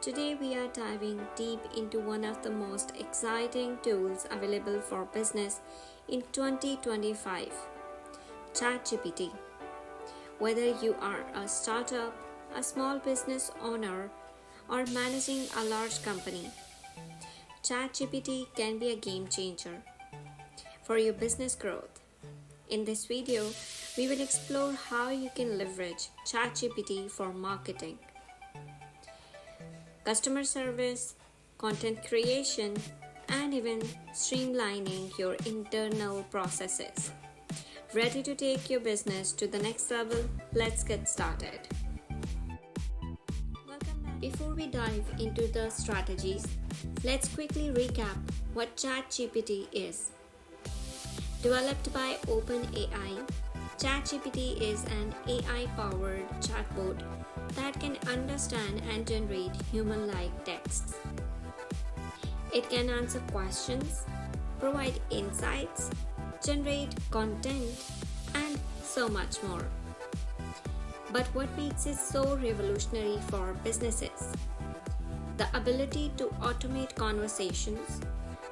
Today we are diving deep into one of the most exciting tools available for business in 2025, ChatGPT. Whether you are a startup, a small business owner, or managing a large company, ChatGPT can be a game changer for your business growth. In this video, we will explore how you can leverage ChatGPT for marketing, customer service, content creation, and even streamlining your internal processes. Ready to take your business to the next level? Let's get started. Welcome back. Before we dive into the strategies, let's quickly recap what ChatGPT is. Developed by OpenAI, ChatGPT is an AI-powered chatbot that can understand and generate human-like texts. It can answer questions, provide insights, generate content, and so much more. But what makes it so revolutionary for businesses? The ability to automate conversations,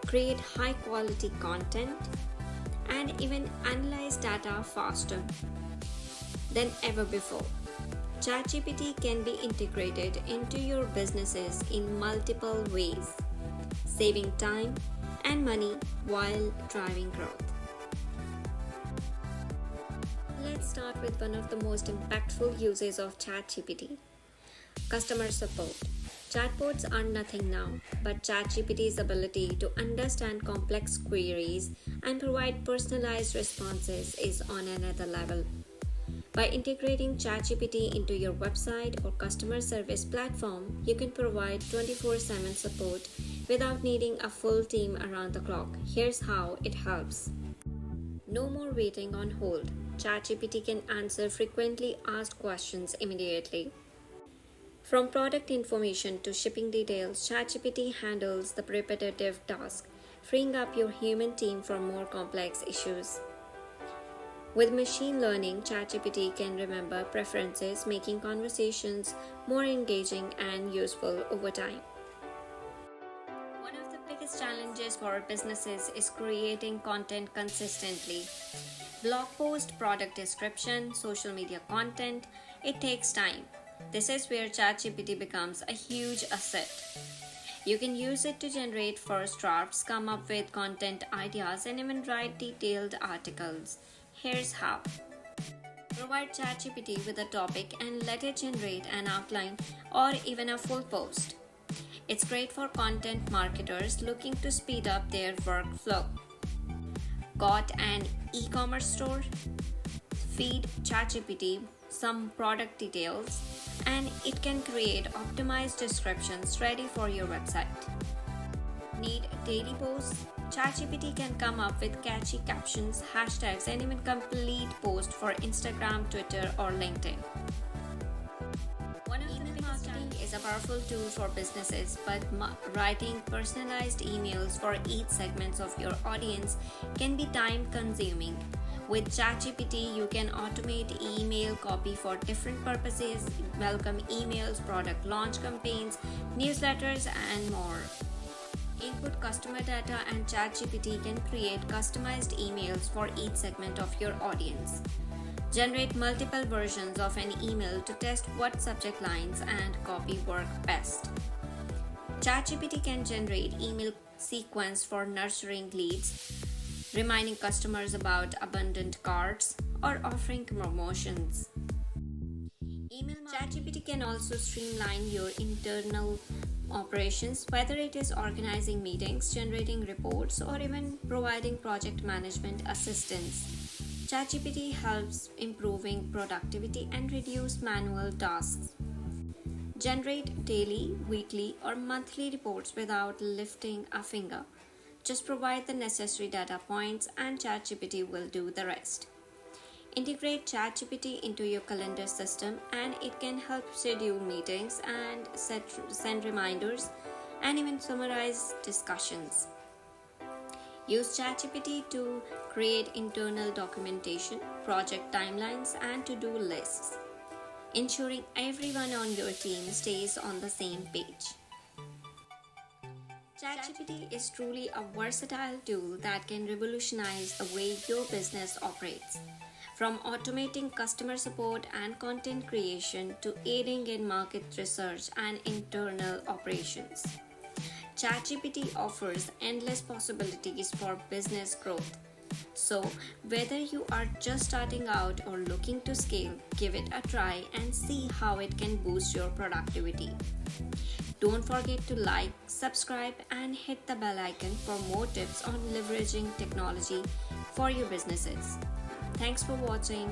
create high-quality content, and even analyze data faster than ever before. ChatGPT can be integrated into your businesses in multiple ways, saving time and money while driving growth. Let's start with one of the most impactful uses of ChatGPT: customer support. Chatbots are nothing now, but ChatGPT's ability to understand complex queries and provide personalized responses is on another level. By integrating ChatGPT into your website or customer service platform, you can provide 24/7 support without needing a full team around the clock. Here's how it helps. No more waiting on hold. ChatGPT can answer frequently asked questions immediately. From product information to shipping details, ChatGPT handles the repetitive task, freeing up your human team for more complex issues. With machine learning, ChatGPT can remember preferences, making conversations more engaging and useful over time. One of the biggest challenges for businesses is creating content consistently. Blog post, product description, social media content, it takes time. This is where ChatGPT becomes a huge asset. You can use it to generate first drafts, come up with content ideas, and even write detailed articles. Here's how. Provide ChatGPT with a topic and let it generate an outline or even a full post. It's great for content marketers looking to speed up their workflow. Got an e-commerce store? Feed ChatGPT some product details and it can create optimized descriptions ready for your website. Need daily posts? ChatGPT can come up with catchy captions, hashtags, and even complete posts for Instagram, Twitter, or LinkedIn. One of the biggest challenges is a powerful tool for businesses, but writing personalized emails for each segment of your audience can be time-consuming. With ChatGPT, you can automate email copy for different purposes, welcome emails, product launch campaigns, newsletters, and more. Input customer data and ChatGPT can create customized emails for each segment of your audience. Generate multiple versions of an email to test what subject lines and copy work best. ChatGPT can generate email sequence for nurturing leads, reminding customers about abundant carts, or offering promotions. ChatGPT can also streamline your internal operations, whether it is organizing meetings, generating reports, or even providing project management assistance. ChatGPT helps improving productivity and reduce manual tasks. Generate daily, weekly, or monthly reports without lifting a finger. Just provide the necessary data points and ChatGPT will do the rest. Integrate ChatGPT into your calendar system and it can help schedule meetings and send reminders and even summarize discussions. Use ChatGPT to create internal documentation, project timelines, and to-do lists. ensuring everyone on your team stays on the same page. ChatGPT is truly a versatile tool that can revolutionize the way your business operates. From automating customer support and content creation to aiding in market research and internal operations, ChatGPT offers endless possibilities for business growth. So, whether you are just starting out or looking to scale, give it a try and see how it can boost your productivity. Don't forget to like, subscribe, and hit the bell icon for more tips on leveraging technology for your businesses. Thanks for watching.